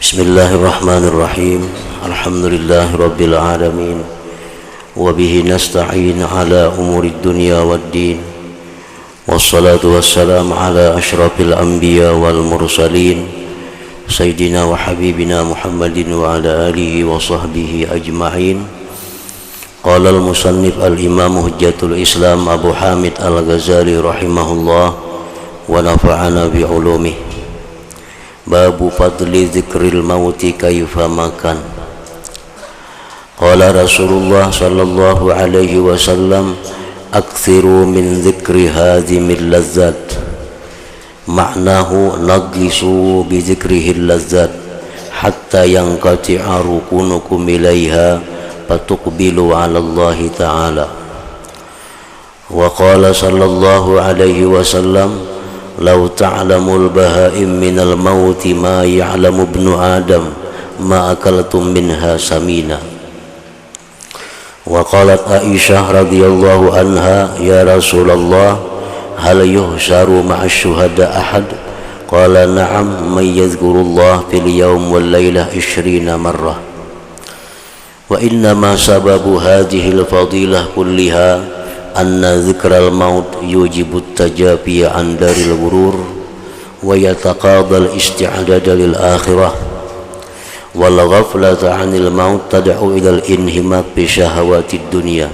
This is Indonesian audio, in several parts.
Bismillahirrahmanirrahim. Alhamdulillahirabbil alamin. Wa bihi nasta'in ala umurid dunya waddin. Wassalatu wassalamu ala asyrafil anbiya wal mursalin Sayyidina wa habibina Muhammadin wa ala alihi wa sahbihi ajma'in. Qala al-musannif al-imam hujjatul Islam Abu Hamid al-Ghazali rahimahullah wa nafa'ana bi'ulumih. Babu fadli zikril mauti kaifa makan. Qala Rasulullah sallallahu alaihi wasallam, aktsiru min zikri hadhimil lazzat. Ma'nahu nagisu bi zikrihil lazzat hatta yanqati'a rukunukum ilaiha fatuqbilu 'ala Allah ta'ala. Wa qala sallallahu alaihi wasallam, lau ta'lamul bahaim minal mauti ma ya'lamu ibnu adam ma akaltum minha samina. Wa qalat Aisyah radhiyallahu anha, ya Rasulullah, hal yuhsyaru ma'asy syuhada ahad? Qala na'am, man yadhkurullah fil yawm wal lailah 20 marrah. Wa inna ma sababu hadhil fadilah kulliha anna zikral maut yujibu tajabiya an daril ghurur wa yataqadal isti'adada lil akhirah wal ghaflata 'anil maut tad'u ila al inhimak bi syahawatid dunya.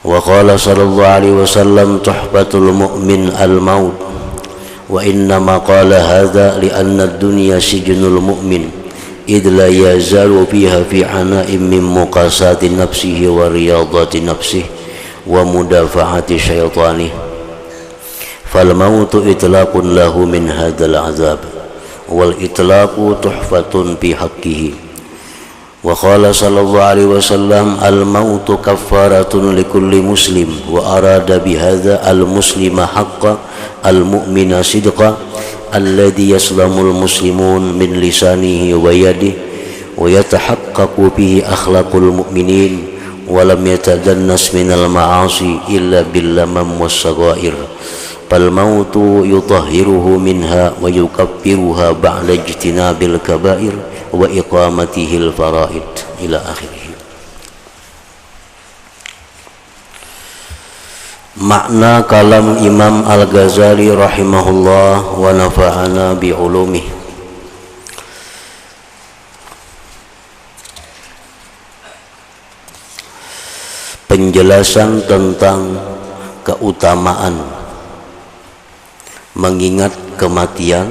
Wa qala sallallahu alaihi wasallam, tuhfatul mu'min al maut. Wa inna ma qala hadza li anna ad-dunya sijnul mu'min id la yazalu fiha fi 'ana'in min muqasati nafsihi wa riyadati nafsihi wa mudafa'ati syaitani. Fal mautu itlaqun lahu min hadzal azab wal itlaqu tuhfatun fi haqqihi. Wa qala sallallahu alaihi wasallam, al mautu kaffaratun likulli muslim wa arada bihadza al muslima haqqa al mu'mina sidqa alladhi yaslamul muslimun min lisanihi wa yadihi wa yatahaqqaqu bihi akhlaqul mu'minin walam yatadannas minal ma'asi illa billamam wassaghair. Fal mautu yutahhiruhu minha wa yukaffiruha ba'da ijtinabil kabair wa iqamatihil faraid ila akhirih. Makna kalam Imam Al-Ghazali rahimahullah wa nafa'ana bi'ulumih. Penjelasan tentang keutamaan mengingat kematian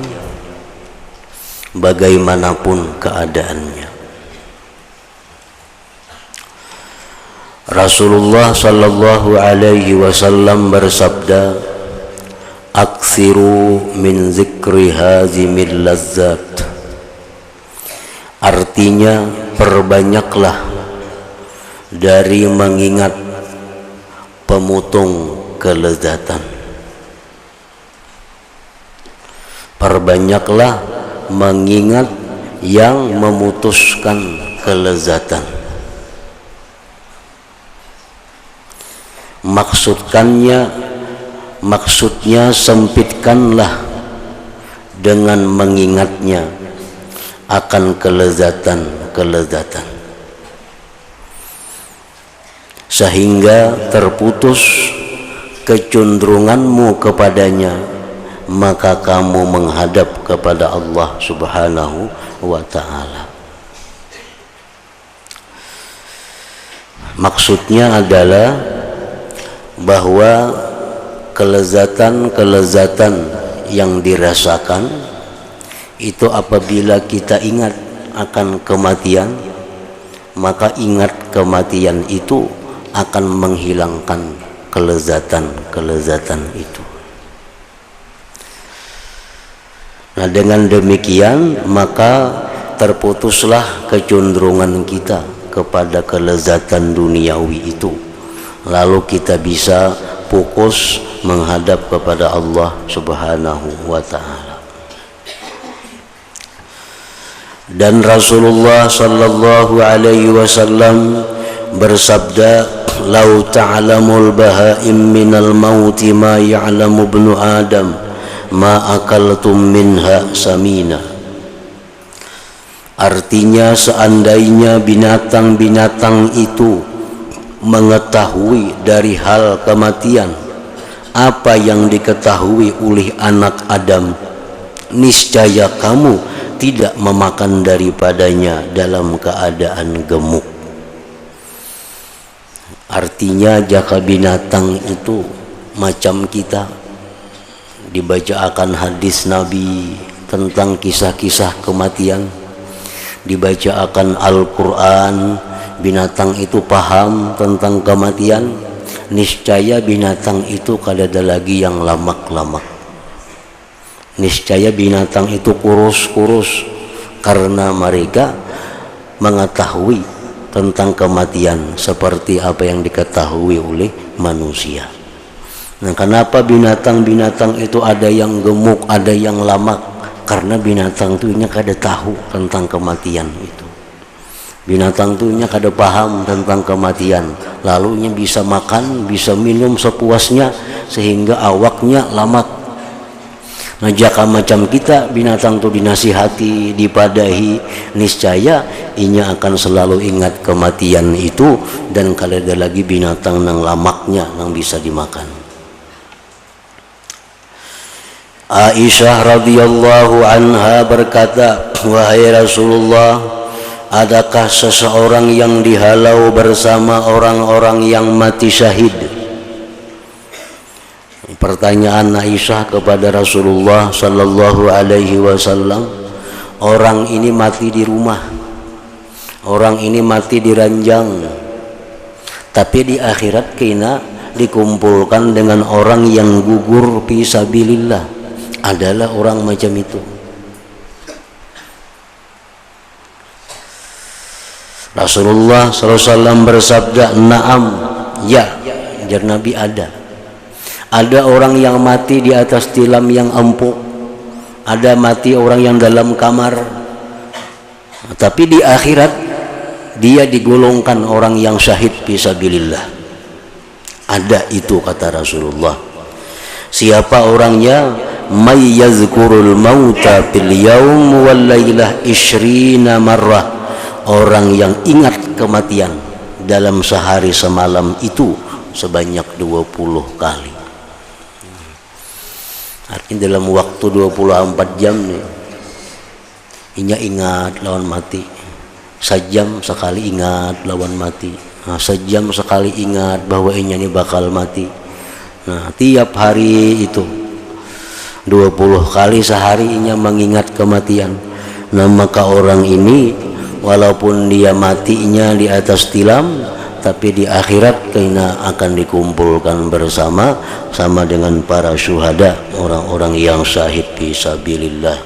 bagaimanapun keadaannya. Rasulullah sallallahu alaihi wasallam bersabda, aktsiru min zikri hazimil lazzat. Artinya, perbanyaklah dari mengingat pemutung kelezatan. Perbanyaklah mengingat yang memutuskan kelezatan. Maksudnya sempitkanlah dengan mengingatnya akan kelezatan sehingga terputus kecenderunganmu kepadanya, maka kamu menghadap kepada Allah Subhanahu wa ta'ala. Maksudnya adalah bahwa kelezatan yang dirasakan itu apabila kita ingat akan kematian, maka ingat kematian itu akan menghilangkan kelezatan itu. Nah, dengan demikian maka terputuslah kecenderungan kita kepada kelezatan duniawi itu. Lalu kita bisa fokus menghadap kepada Allah Subhanahu wa ta'ala. Dan Rasulullah sallallahu alaihi wasallam bersabda, lau ta'lamul bahaim minal mauti ma ya'lamu ibnu adam ma akaltum minha samina. Artinya seandainya binatang-binatang itu mengetahui dari hal kematian apa yang diketahui oleh anak Adam, niscaya kamu tidak memakan daripadanya dalam keadaan gemuk. Artinya jika binatang itu macam kita, dibaca akan hadis Nabi tentang kisah-kisah kematian, dibaca akan Al-Quran, binatang itu paham tentang kematian, niscaya binatang itu kadada lagi yang lamak-lamak, niscaya binatang itu kurus-kurus, karena mereka mengetahui tentang kematian seperti apa yang diketahui oleh manusia. Nah, kenapa binatang-binatang itu ada yang gemuk, ada yang lamak? Karena binatang itu kada tahu tentang kematian itu. Binatang itu kada paham tentang kematian, lalunya bisa makan, bisa minum sepuasnya sehingga awaknya lamat. Nah, jika macam kita, binatang itu dinasihati, dipadahi, niscaya inya akan selalu ingat kematian itu, dan kada ada lagi binatang nang lamaknya yang bisa dimakan. Aisyah radhiyallahu anha berkata, wahai Rasulullah, adakah seseorang yang dihalau bersama orang-orang yang mati syahid? Pertanyaan Aisyah kepada Rasulullah sallallahu alaihi wasallam. Orang ini mati di rumah, orang ini mati di ranjang, tapi di akhirat kena dikumpulkan dengan orang yang gugur fi sabilillah. Adalah orang macam itu. Rasulullah SAW bersabda, "Na'am, ya." Jar Nabi, ada orang yang mati di atas tilam yang empuk, ada mati orang yang dalam kamar, tapi di akhirat dia digolongkan orang yang syahid fisabilillah. Ada itu, kata Rasulullah. Siapa orangnya? May yazkurul mauta fil yaum wal lailah 20 marrah. Orang yang ingat kematian dalam sehari semalam itu sebanyak 20 kali. Artinya dalam waktu 24 jam nih, inya ingat lawan mati. Sejam sekali ingat lawan mati. Nah, sejam sekali ingat bahwa inya ini bakal mati. Nah, tiap hari itu 20 kali sehari inya mengingat kematian. Nah, maka orang ini walaupun dia matinya di atas tilam, tapi di akhirat kena akan dikumpulkan bersama sama dengan para syuhada, orang-orang yang syahid fisabilillah.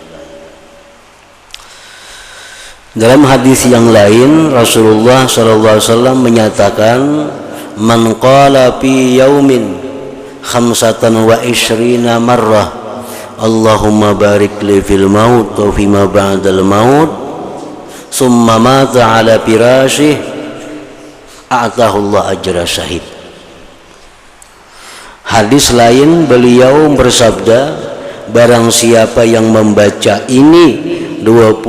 Dalam hadis yang lain Rasulullah SAW menyatakan, man qala fi yaumin 25 marrah Allahumma barik li fil maut wa fima ba'dal maut summa mata ala firashih a'tahullah ajra syahid. Hadis lain beliau bersabda, barang siapa yang membaca ini 25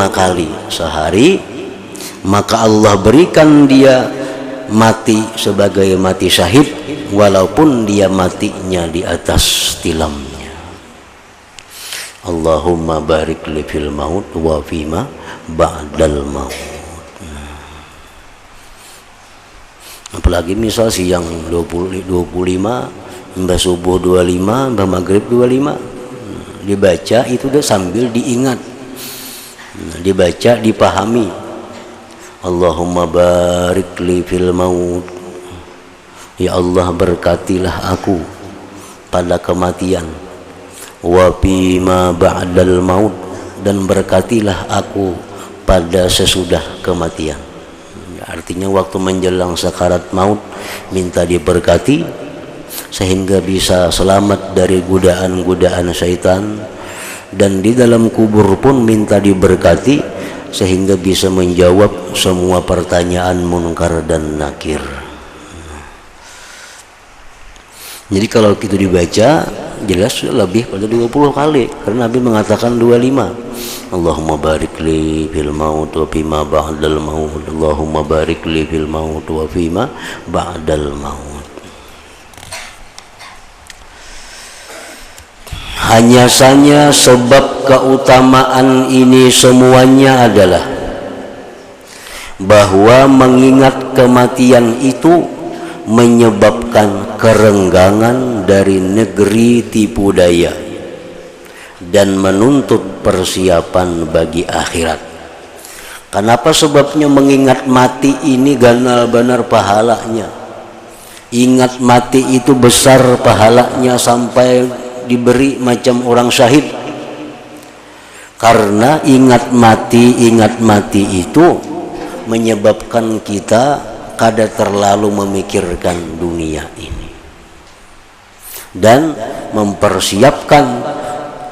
kali sehari, maka Allah berikan dia mati sebagai mati syahid walaupun dia matinya di atas tilamnya. Allahumma barik li fil maut wa fima ba'dal maut. Apalagi misal siang 25, mbah subuh 25, mbah maghrib 25, dibaca itu udah sambil diingat, dibaca dipahami. Allahumma barik li fil maut, ya Allah berkatilah aku pada kematian, wa fima ba'dal maut, dan berkatilah aku pada sesudah kematian. Artinya waktu menjelang sakarat maut minta diberkati sehingga bisa selamat dari godaan-godaan syaitan, dan di dalam kubur pun minta diberkati sehingga bisa menjawab semua pertanyaan munkar dan nakir. Jadi kalau itu dibaca jelas lebih pada 20 kali karena Nabi mengatakan 25. Allahumma barik li fil maut wa fima ba'dal maut. Allahumma barik li fil maut wa fima ba'dal maut. Hanya saja sebab keutamaan ini semuanya adalah bahwa mengingat kematian itu menyebabkan kerenggangan dari negeri tipu daya dan menuntut persiapan bagi akhirat. Kenapa sebabnya mengingat mati ini benar pahalanya? Ingat mati itu besar pahalanya sampai diberi macam orang syahid. Karena ingat mati itu menyebabkan kita kada terlalu memikirkan dunia ini dan mempersiapkan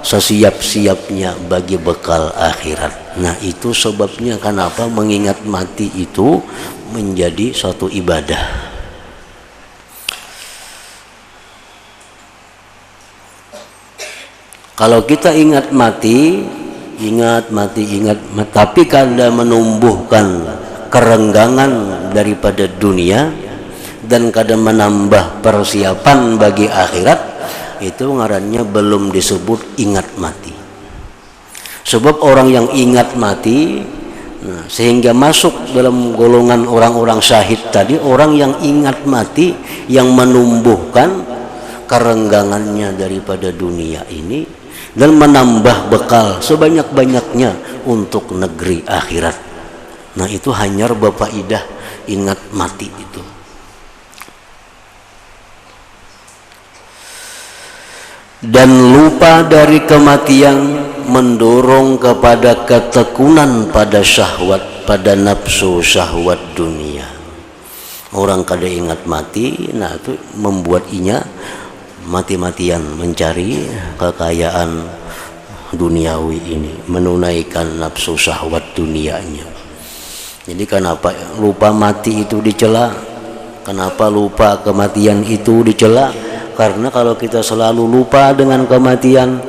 sesiap-siapnya bagi bekal akhirat. Nah, itu sebabnya kenapa mengingat mati itu menjadi suatu ibadah. Kalau kita ingat mati, tapi kada menumbuhkan kerenggangan daripada dunia dan kadang menambah persiapan bagi akhirat, itu ngarannya belum disebut ingat mati. Sebab orang yang ingat mati, sehingga masuk dalam golongan orang-orang syahid tadi, orang yang ingat mati yang menumbuhkan kerenggangannya daripada dunia ini dan menambah bekal sebanyak-banyaknya untuk negeri akhirat. Nah, itu hanya berfaedah ingat mati itu. Dan lupa dari kematian mendorong kepada ketekunan pada syahwat, pada nafsu syahwat dunia. Orang kada ingat mati, nah itu membuat inya mati-matian mencari kekayaan duniawi ini, menunaikan nafsu syahwat dunianya. Jadi kenapa lupa mati itu dicela? Kenapa lupa kematian itu dicela? Karena kalau kita selalu lupa dengan kematian,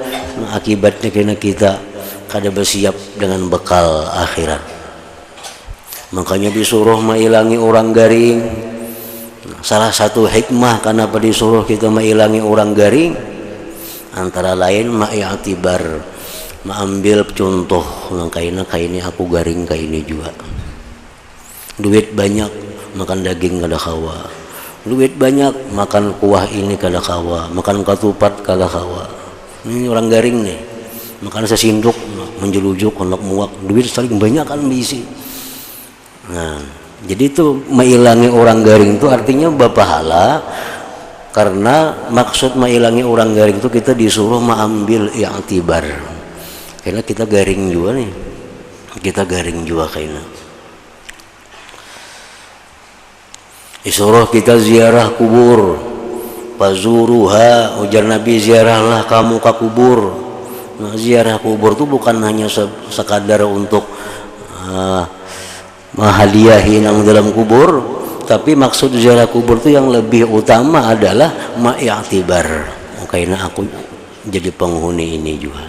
akibatnya kena kita kada bersiap dengan bekal akhirat. Makanya disuruh menghilangi orang garing. Salah satu hikmah kenapa disuruh kita menghilangi orang garing, antara lain ma'iyatibar, mengambil contoh kaini aku garing kaini juga. Duit banyak makan daging kada kawa, duit banyak makan kuah ini kada kawa, makan ketupat kada kawa. Ini orang garing nih, makan sesinduk menjelujuk hendak muak, duit saling banyak kan bisi. Nah, jadi itu menghilangi orang garing itu artinya berpahala, karena maksud menghilangi orang garing itu kita disuruh mengambil i'tibar. Karena kita garing juga nih, kita garing juga kayaknya. Disuruh kita ziarah kubur, fazuruha, ujar Nabi, ziarahlah kamu ke kubur. Nah, ziarah kubur itu bukan hanya sekadar untuk menghadiahi yang dalam kubur, tapi maksud ziarah kubur itu yang lebih utama adalah ma'iyatibar. Karena aku jadi penghuni ini juga.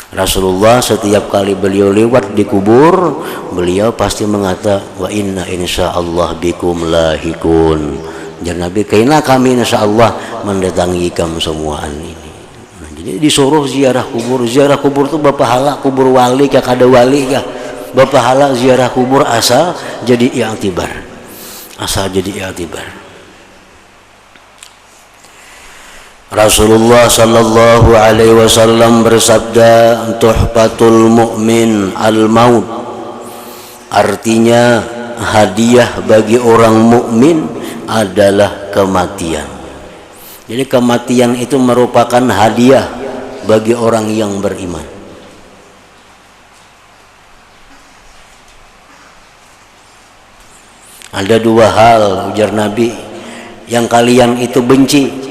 Rasulullah setiap kali beliau lewat di kubur, beliau pasti mengata wa inna insyaallah bikum lahikun. Dan Nabi, karena kami insyaallah mendatangi kamu semuaan ini. Nah, jadi disuruh ziarah kubur. Ziarah kubur itu berpahala, kubur wali kah kada wali kah, berpahala ziarah kubur asal jadi i'tibar. Asal jadi i'tibar. Rasulullah sallallahu alaihi wasallam bersabda, tuhfatul mu'min al-maut, artinya hadiah bagi orang mukmin adalah kematian. Jadi kematian itu merupakan hadiah bagi orang yang beriman. Ada dua hal, ujar Nabi, yang kalian itu benci,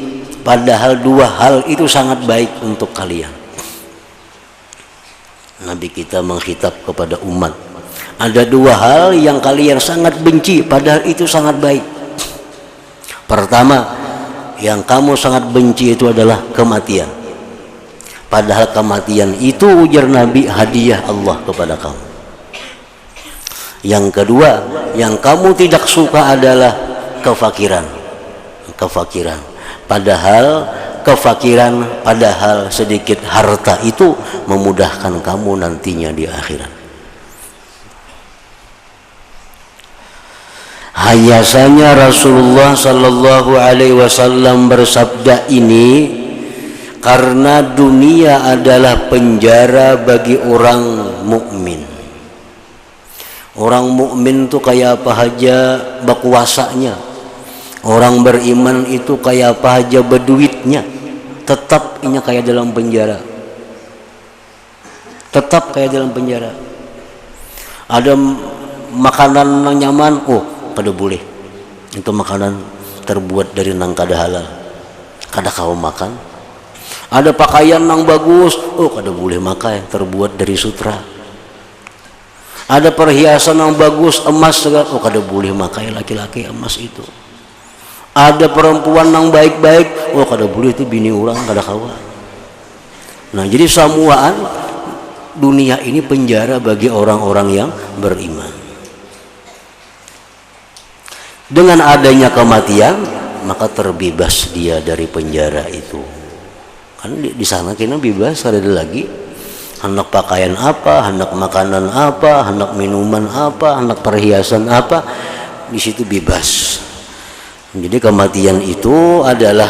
padahal dua hal itu sangat baik untuk kalian. Nabi kita menghitab kepada umat, ada dua hal yang kalian sangat benci padahal itu sangat baik. Pertama, yang kamu sangat benci itu adalah kematian. Padahal kematian itu, ujar Nabi, hadiah Allah kepada kamu. Yang kedua, yang kamu tidak suka adalah kefakiran. Kefakiran. Padahal sedikit harta itu memudahkan kamu nantinya di akhirat. Hayasanya Rasulullah sallallahu alaihi wasallam bersabda ini karena dunia adalah penjara bagi orang mukmin. Orang mukmin itu kayak apa aja berkuasanya. Orang beriman itu kayak apa aja berduitnya. Tetap ini kayak dalam penjara. Tetap kayak dalam penjara. Ada makanan yang nyaman, oh kada boleh. Itu makanan terbuat dari nang kada halal. Kada kau makan. Ada pakaian yang bagus, oh kada boleh makai, terbuat dari sutra. Ada perhiasan yang bagus, emas segala, oh kada boleh makai laki-laki emas itu. Ada perempuan yang baik-baik, oh kada boleh, itu bini orang kada kawa. Nah, jadi samuaan dunia ini penjara bagi orang-orang yang beriman. Dengan adanya kematian, maka terbebas dia dari penjara itu. Kan di sana kena bebas, ada lagi hendak pakaian apa, hendak makanan apa, hendak minuman apa, hendak perhiasan apa, di situ bebas. Jadi kematian itu adalah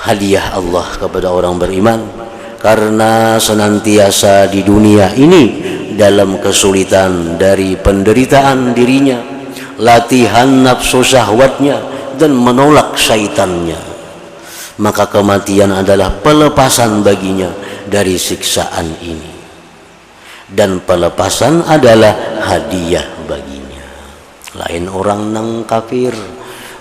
hadiah Allah kepada orang beriman, karena senantiasa di dunia ini dalam kesulitan dari penderitaan dirinya, latihan nafsu syahwatnya dan menolak syaitannya, maka kematian adalah pelepasan baginya dari siksaan ini, dan pelepasan adalah hadiah baginya. Lain orang nang kafir.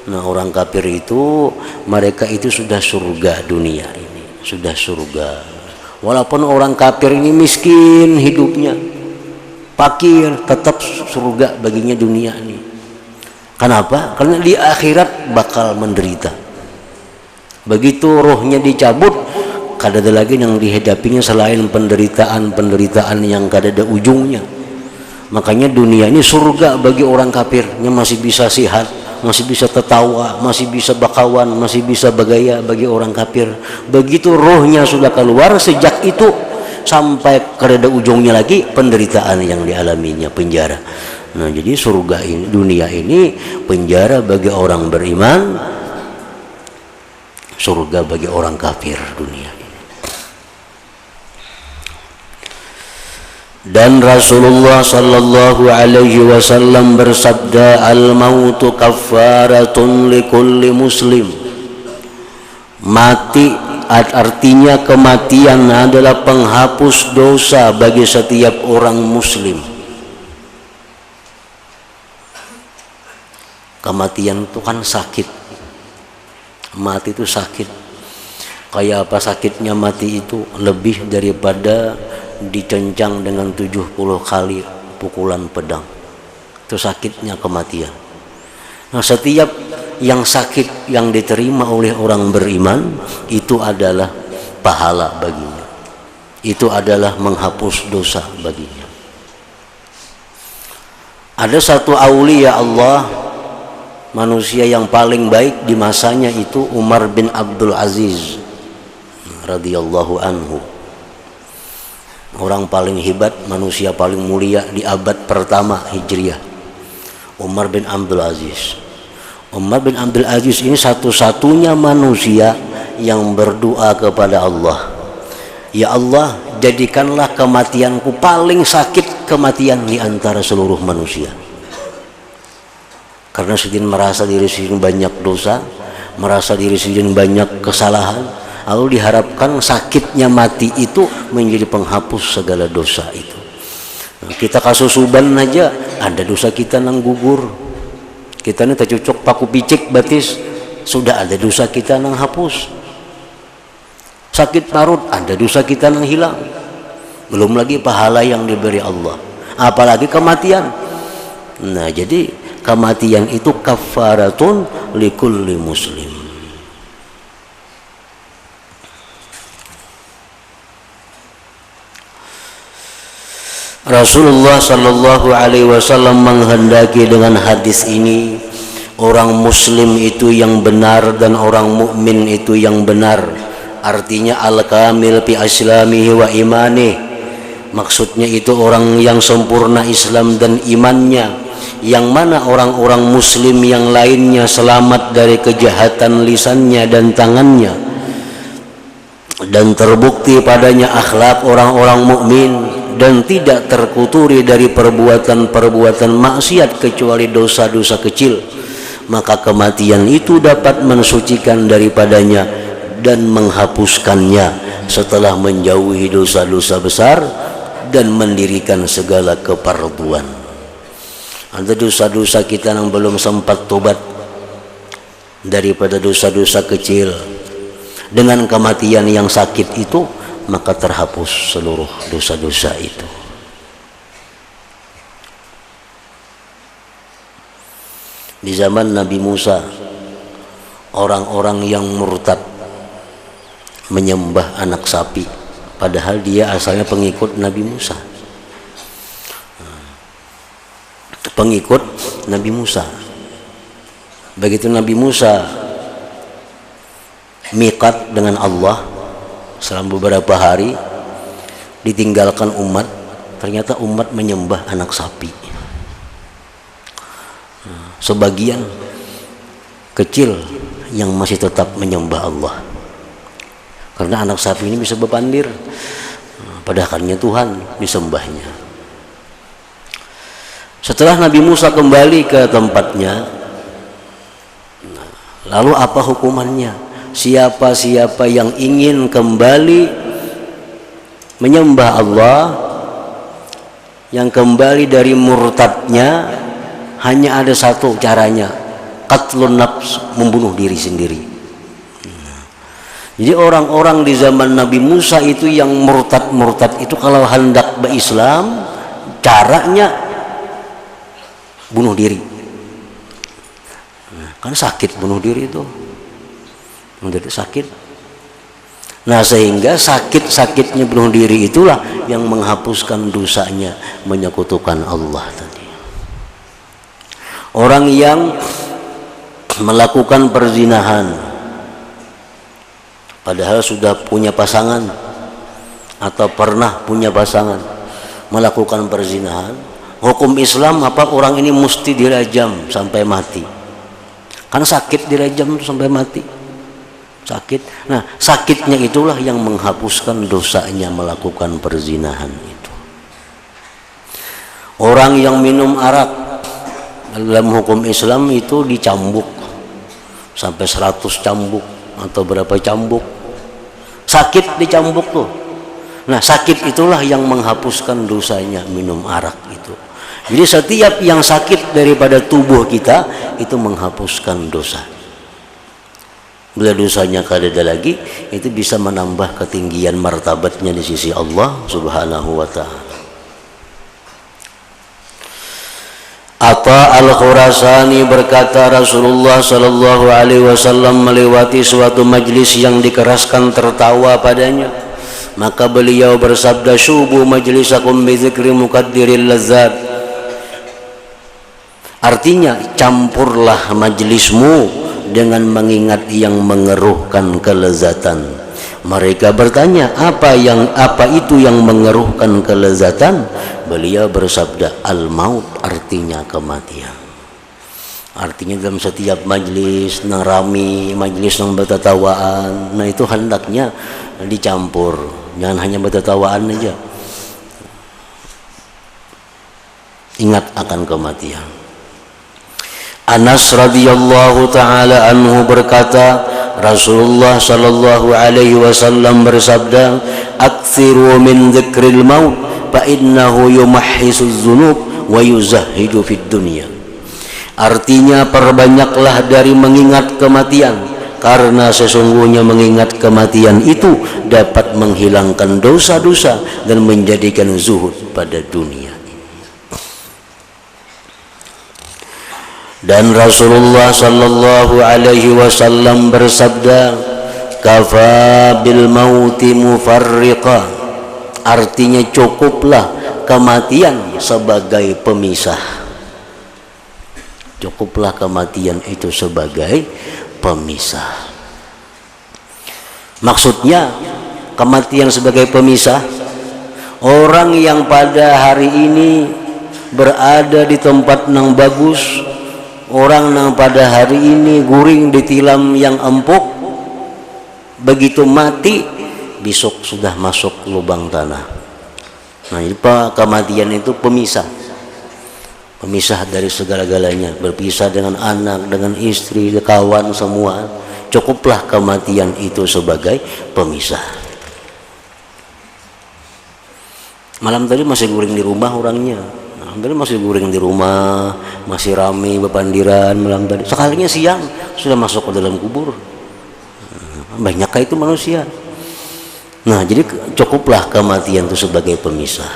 Nah, orang kafir itu, mereka itu sudah surga dunia ini, sudah surga. Walaupun orang kafir ini miskin hidupnya, fakir, tetap surga baginya dunia ini. Kenapa? Karena di akhirat bakal menderita. Begitu rohnya dicabut, kada ada lagi yang dihadapinya selain penderitaan yang kada ada ujungnya. Makanya dunia ini surga bagi orang kafirnya, masih bisa sihat, masih bisa tertawa, masih bisa bakawan, masih bisa bergaya bagi orang kafir. Begitu rohnya sudah keluar, sejak itu sampai kada ada ujungnya lagi penderitaan yang dialaminya, penjara. Nah, jadi surga ini, dunia ini penjara bagi orang beriman, surga bagi orang kafir dunia. Dan Rasulullah sallallahu alaihi wasallam bersabda, al-mautu kaffaratun likulli muslim. Mati artinya kematian adalah penghapus dosa bagi setiap orang muslim. Kematian itu kan sakit. Mati itu sakit. Kayak apa sakitnya mati itu? Lebih daripada dicencang dengan 70 kali pukulan pedang. Itu sakitnya kematian. Nah, setiap yang sakit yang diterima oleh orang beriman itu adalah pahala baginya. Itu adalah menghapus dosa baginya. Ada satu aulia Allah, manusia yang paling baik di masanya itu Umar bin Abdul Aziz radhiyallahu anhu. Orang paling hebat, manusia paling mulia di abad pertama Hijriah, Umar bin Abdul Aziz. Umar bin Abdul Aziz ini satu-satunya manusia yang berdoa kepada Allah, ya Allah, jadikanlah kematianku paling sakit kematian di antara seluruh manusia. Karena sedin merasa diri sendiri banyak dosa, merasa diri sendiri banyak kesalahan, lalu diharapkan sakitnya mati itu menjadi penghapus segala dosa itu. Nah, kita kasusuban aja ada dosa kita nang gugur, kita ini tercucuk paku picik batis, sudah ada dosa kita nang hapus. Sakit parut ada dosa kita nang hilang, belum lagi pahala yang diberi Allah, apalagi kematian. Nah, jadi kematian itu kafaratun likulli muslim. Rasulullah sallallahu alaihi wasallam menghendaki dengan hadis ini orang muslim itu yang benar dan orang mukmin itu yang benar. Artinya al-kamil fi islamihi wa imani. Maksudnya itu orang yang sempurna Islam dan imannya, yang mana orang-orang muslim yang lainnya selamat dari kejahatan lisannya dan tangannya, dan terbukti padanya akhlak orang-orang mukmin dan tidak terkuturi dari perbuatan-perbuatan maksiat kecuali dosa-dosa kecil, maka kematian itu dapat mensucikan daripadanya dan menghapuskannya setelah menjauhi dosa-dosa besar dan mendirikan segala keparduan. Ada dosa-dosa kita yang belum sempat tobat daripada dosa-dosa kecil, dengan kematian yang sakit itu maka terhapus seluruh dosa-dosa itu. Di zaman Nabi Musa, orang-orang yang murtad menyembah anak sapi, padahal dia asalnya pengikut Nabi Musa. Pengikut Nabi Musa. Begitu Nabi Musa miqat dengan Allah selama beberapa hari, ditinggalkan umat, ternyata umat menyembah anak sapi. Sebagian kecil yang masih tetap menyembah Allah, karena anak sapi ini bisa berpandir, padahalnya Tuhan disembahnya. Setelah Nabi Musa kembali ke tempatnya, lalu apa hukumannya? Siapa-siapa yang ingin kembali menyembah Allah, yang kembali dari murtadnya, hanya ada satu caranya, qatlun nafs, membunuh diri sendiri. Jadi orang-orang di zaman Nabi Musa itu yang murtad-murtad itu kalau hendak berislam, caranya bunuh diri. Kan sakit bunuh diri itu, menjadi sakit. Nah, sehingga sakit-sakitnya bunuh diri itulah yang menghapuskan dosanya menyekutukan Allah tadi. Orang yang melakukan perzinahan padahal sudah punya pasangan atau pernah punya pasangan, melakukan perzinahan, hukum Islam apa? Orang ini mesti dirajam sampai mati. Kan sakit dirajam sampai mati, sakit. Nah, sakitnya itulah yang menghapuskan dosanya melakukan perzinahan itu. Orang yang minum arak dalam hukum Islam itu dicambuk sampai 100 cambuk atau berapa cambuk, sakit dicambuk tuh. Nah, sakit itulah yang menghapuskan dosanya minum arak itu. Jadi setiap yang sakit daripada tubuh kita itu menghapuskan dosa. Bila dosanya kada lagi, itu bisa menambah ketinggian martabatnya di sisi Allah Subhanahu wa ta'ala. Atta al-Khurasani berkata, Rasulullah sallallahu alaihi wasallam melewati suatu majlis yang dikeraskan tertawa padanya, maka beliau bersabda, syubu majlisakum bi dzikri muqaddiril lazzat. Artinya, campurlah majlismu dengan mengingat yang mengeruhkan kelezatan. Mereka bertanya, apa itu yang mengeruhkan kelezatan? Beliau bersabda, al-maut, artinya kematian. Artinya dalam setiap majlis nang rami, majlis nang bertatawaan, nah itu hendaknya dicampur, jangan hanya bertatawaan aja. Ingat akan kematian. Anas radhiyallahu taala anhu berkata, Rasulullah sallallahu alaihi wasallam bersabda, "Aktsiru min dzikril maut fa innahu yumahhisu dzunub wa yuzahhidu fid dunya." Artinya, perbanyaklah dari mengingat kematian, karena sesungguhnya mengingat kematian itu dapat menghilangkan dosa-dosa dan menjadikan zuhud pada dunia. Dan Rasulullah sallallahu alaihi wasallam bersabda, kafa bil mauti mufarriqa. Artinya cukuplah kematian sebagai pemisah. Cukuplah kematian itu sebagai pemisah. Maksudnya kematian sebagai pemisah, orang yang pada hari ini berada di tempat yang bagus, orang yang pada hari ini guring di tilam yang empuk, begitu mati besok sudah masuk lubang tanah. Nah, ini kematian itu pemisah, pemisah dari segala-galanya, berpisah dengan anak, dengan istri, kawan semua. Cukuplah kematian itu sebagai pemisah. Malam tadi masih guring di rumah orangnya, malam tadi masih guring di rumah, masih rame bepandiran malam tadi. Sekalinya siang sudah masuk ke dalam kubur. Banyakkah itu manusia? Nah, jadi cukuplah kematian itu sebagai pemisah.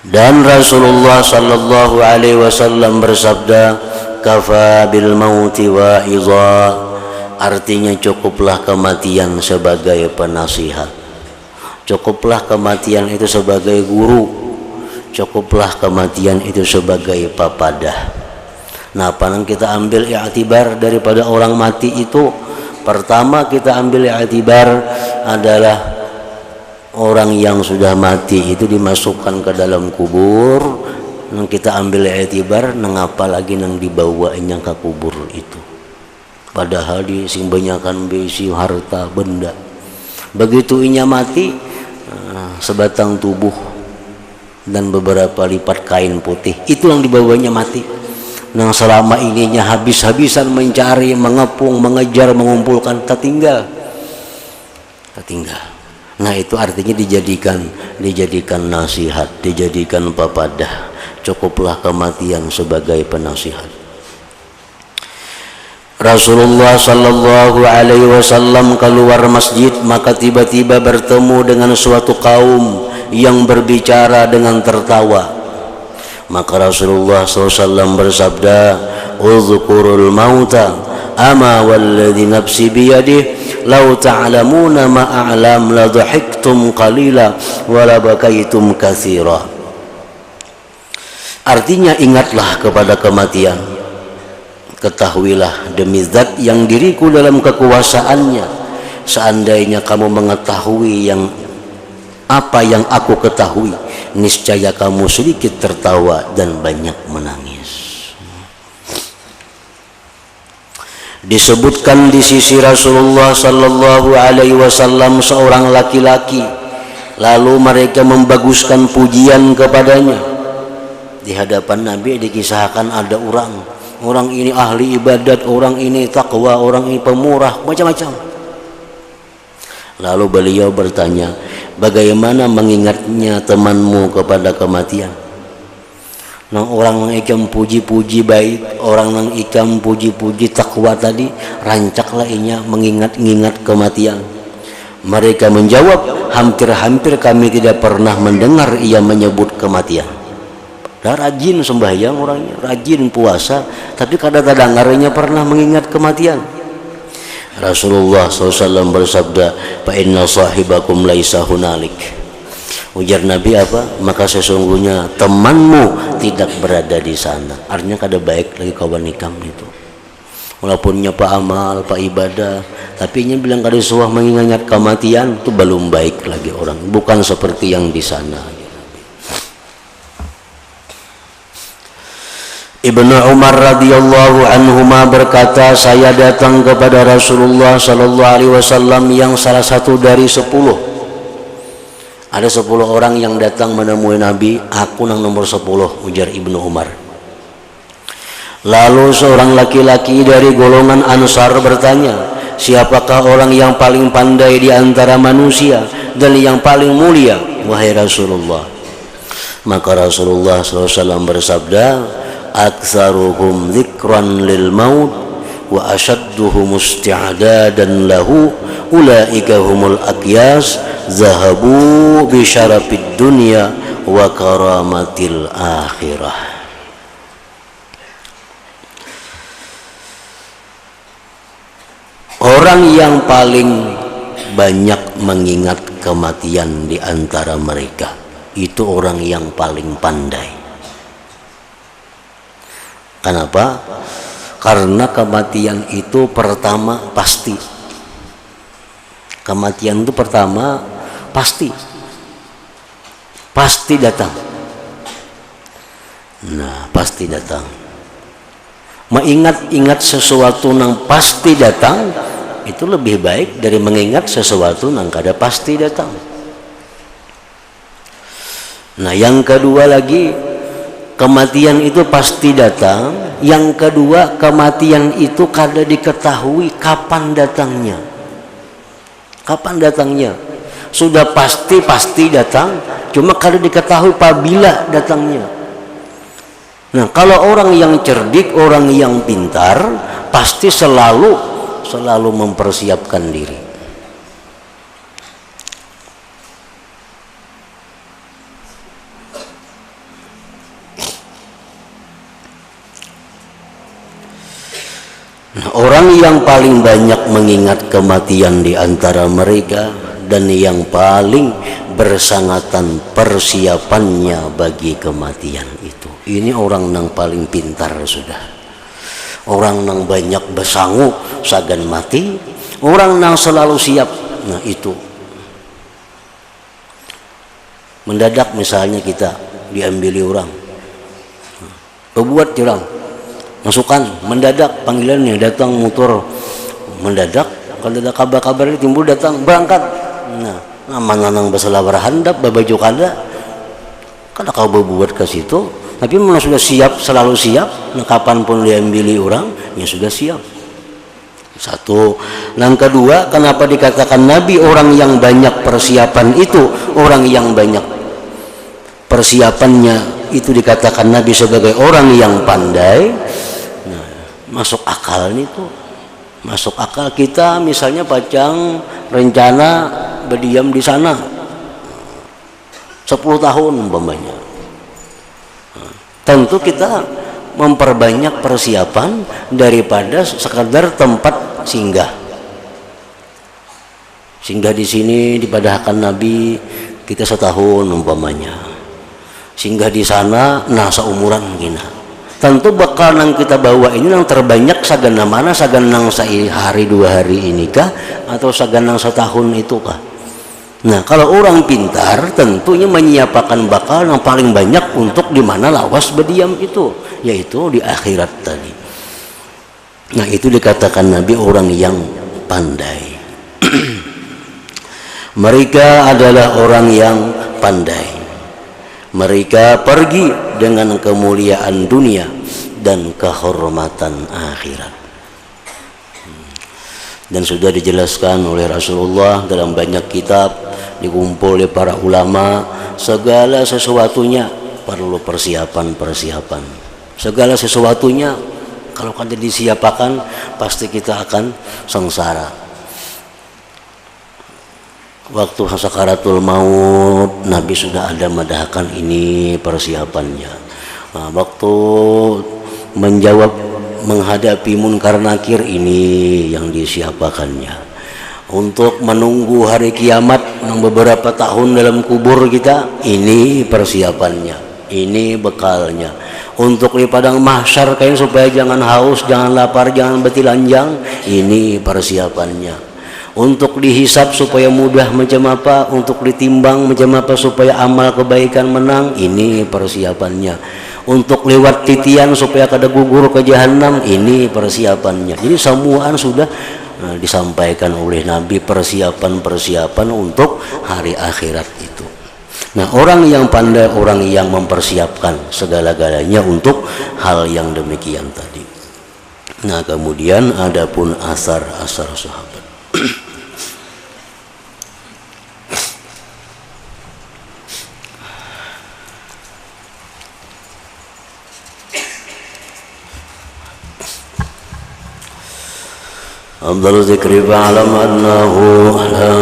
Dan Rasulullah sallallahu alaihi wasallam bersabda, kafa bil mauti wa'iza, artinya cukuplah kematian sebagai penasihat, cukuplah kematian itu sebagai guru, cukuplah kematian itu sebagai papadah. Nah, apa yang kita ambil i'tibar daripada orang mati itu? Pertama kita ambil i'tibar adalah orang yang sudah mati itu dimasukkan ke dalam kubur. Nang kita ambil i'tibar nang apa lagi nang dibawanya ke kubur itu, padahal di sing banyakan besi harta benda. Begitu inya mati, sebatang tubuh dan beberapa lipat kain putih itu yang dibawanya mati. Nang selama ininya habis-habisan mencari, mengepung, mengejar, mengumpulkan, tertinggal. Nah, itu artinya dijadikan nasihat, dijadikan papadah. Cukuplah kematian sebagai penasihat. Rasulullah sallallahu alaihi wasallam keluar masjid, maka tiba-tiba bertemu dengan suatu kaum yang berbicara dengan tertawa. Maka Rasulullah SAW bersabda, "Uzkurul mauta, ama walladhi nafsi biyadih, law ta'lamuna ma a'lam la dhahiktum qalila wa la bakaitum katsira." Artinya, ingatlah kepada kematian, ketahuilah demi zat yang diriku dalam kekuasaannya, seandainya kamu mengetahui apa yang aku ketahui, niscaya kamu sedikit tertawa dan banyak menangis. Disebutkan di sisi Rasulullah sallallahu alaihi wasallam seorang laki-laki, lalu mereka membaguskan pujian kepadanya. Di hadapan Nabi dikisahkan ada orang ini ahli ibadat, orang ini takwa, orang ini pemurah, macam-macam. Lalu beliau bertanya, bagaimana mengingatnya temanmu kepada kematian? Nang orang nang ikam puji-puji baik, orang nang ikam puji-puji takwa tadi, rancaklah inya mengingat kematian. Mereka menjawab, hampir-hampir kami tidak pernah mendengar ia menyebut kematian. Rajin sembahyang orangnya, rajin puasa, tapi kadang-kadang dengarnya pernah mengingat kematian. Rasulullah SAW bersabda, fa inna sahibakum laisa hunalik. Ujar Nabi apa? Maka sesungguhnya temanmu tidak berada di sana. Artinya kada baik lagi kawan nikam itu. Walaupun pak amal, pak ibadah, tapi nya bilang kada suah mengingat kematian, itu belum baik lagi orang. Bukan seperti yang di sana. Ibnu Umar radhiyallahu anhuma berkata, saya datang kepada Rasulullah sallallahu alaihi wasallam yang salah satu dari 10. Ada 10 orang yang datang menemui Nabi, aku yang nomor 10, ujar Ibnu Umar. Lalu seorang laki-laki dari golongan Ansar bertanya, siapakah orang yang paling pandai di antara manusia dan yang paling mulia, wahai Rasulullah? Maka Rasulullah SAW bersabda, aktsaruhum dzikran lil maut wa ashadduhum isti'dadan lahu ulaika humul aqyas zahabu bi syarafid dunya wa karamatil akhirah. Orang yang paling banyak mengingat kematian di antara mereka. Itu orang yang paling pandai. Kenapa? Karena kematian itu pertama pasti. Kematian itu pertama pasti. Pasti datang. Nah, pasti datang. Mengingat-ingat sesuatu yang pasti datang itu lebih baik dari mengingat sesuatu yang kada pasti datang. Nah, yang kedua lagi, kematian itu pasti datang. Yang kedua, kematian itu kada diketahui kapan datangnya. Kapan datangnya? Sudah pasti datang, cuma kada diketahui apabila datangnya. Nah, kalau orang yang cerdik, orang yang pintar, pasti selalu mempersiapkan diri. Nah, orang yang paling banyak mengingat kematian di antara mereka dan yang paling bersangatan persiapannya bagi kematian itu, ini orang yang paling pintar sudah. Orang yang banyak bersangu sagan mati, orang yang selalu siap. Nah, itu mendadak misalnya kita diambili orang, berbuat curang, masukkan mendadak panggilannya datang motor mendadak, kalau ada kabar-kabar timbul datang berangkat. Nah, nama-nama basalah berhandap babaju kada kau berbuat ke situ, tapi memang sudah siap, selalu siap. Nah, kapanpun diambili orang, ya sudah siap. Satu. Yang kedua, kenapa dikatakan Nabi orang yang banyak persiapan itu, orang yang banyak persiapannya itu dikatakan Nabi sebagai orang yang pandai. Nah, masuk akal itu. Masuk akal kita misalnya pacang rencana berdiam di sana 10 tahun umpamanya. Tentu kita memperbanyak persiapan daripada sekadar tempat singgah. Singgah di sini dipadahkan Nabi kita setahun umpamanya. Singgah di sana nah seumuran gina. Tentu bekal yang kita bawa ini yang terbanyak sagan mana, sagan yang sehari 2 hari ini kah, atau sagan yang setahun itu kah? Nah, kalau orang pintar tentunya menyiapkan bakal yang paling banyak untuk di mana lawas berdiam itu, yaitu di akhirat tadi. Nah, itu dikatakan Nabi orang yang pandai. Mereka adalah orang yang pandai. Mereka pergi dengan kemuliaan dunia dan kehormatan akhirat. Dan sudah dijelaskan oleh Rasulullah dalam banyak kitab, dikumpul oleh para ulama, segala sesuatunya perlu persiapan. Segala sesuatunya kalau kada disiapkan pasti kita akan sengsara. Waktu sakaratul maut Nabi sudah ada madahkan ini persiapannya. Nah, waktu menjawab menghadapi munkar nakir ini yang disiapkannya. Untuk menunggu hari kiamat yang beberapa tahun dalam kubur kita, ini persiapannya, ini bekalnya. Untuk di padang mahsyar kain supaya jangan haus, jangan lapar, jangan betilanjang, ini persiapannya. Untuk dihisap supaya mudah macam apa, untuk ditimbang macam apa supaya amal kebaikan menang, ini persiapannya. Untuk lewat titian supaya kada gugur ke jahanam, ini persiapannya. Jadi semuaan sudah disampaikan oleh Nabi, persiapan untuk hari akhirat itu. Nah, orang yang pandai, orang yang mempersiapkan segala-galanya untuk hal yang demikian tadi. Nah, kemudian adapun asar-asar sahabat. أفضل ذكر فاعلم أنه لا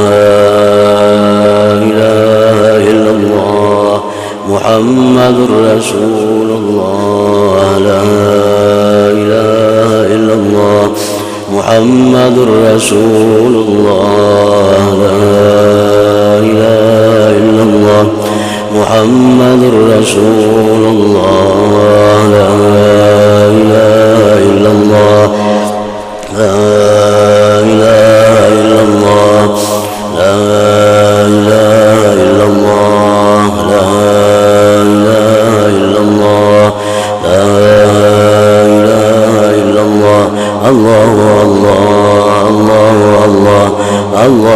إله إلا الله محمد رسول الله لا إله إلا الله محمد رسول الله لا إله محمد رسول الله لا إله إلا الله لا إله إلا الله لا إله إلا الله لا إله إلا الله لا إله إلا الله الله الله الله الله الله الله الله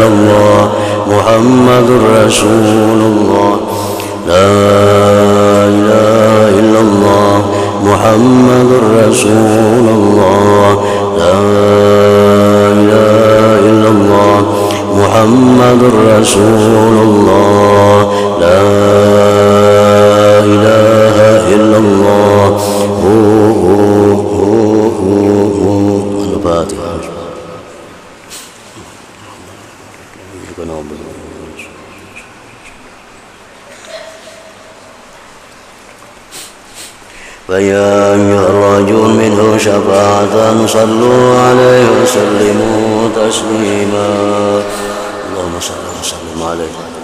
الله محمد رسول الله لا إله إلا الله محمد رسول الله لا إله إلا الله محمد رسول الله لا إله إلا الله الفاتحة. فيا أيها الرجل منه شفاعة صلوا عليه وسلموا تسليما اللهم صل وسلم عليه.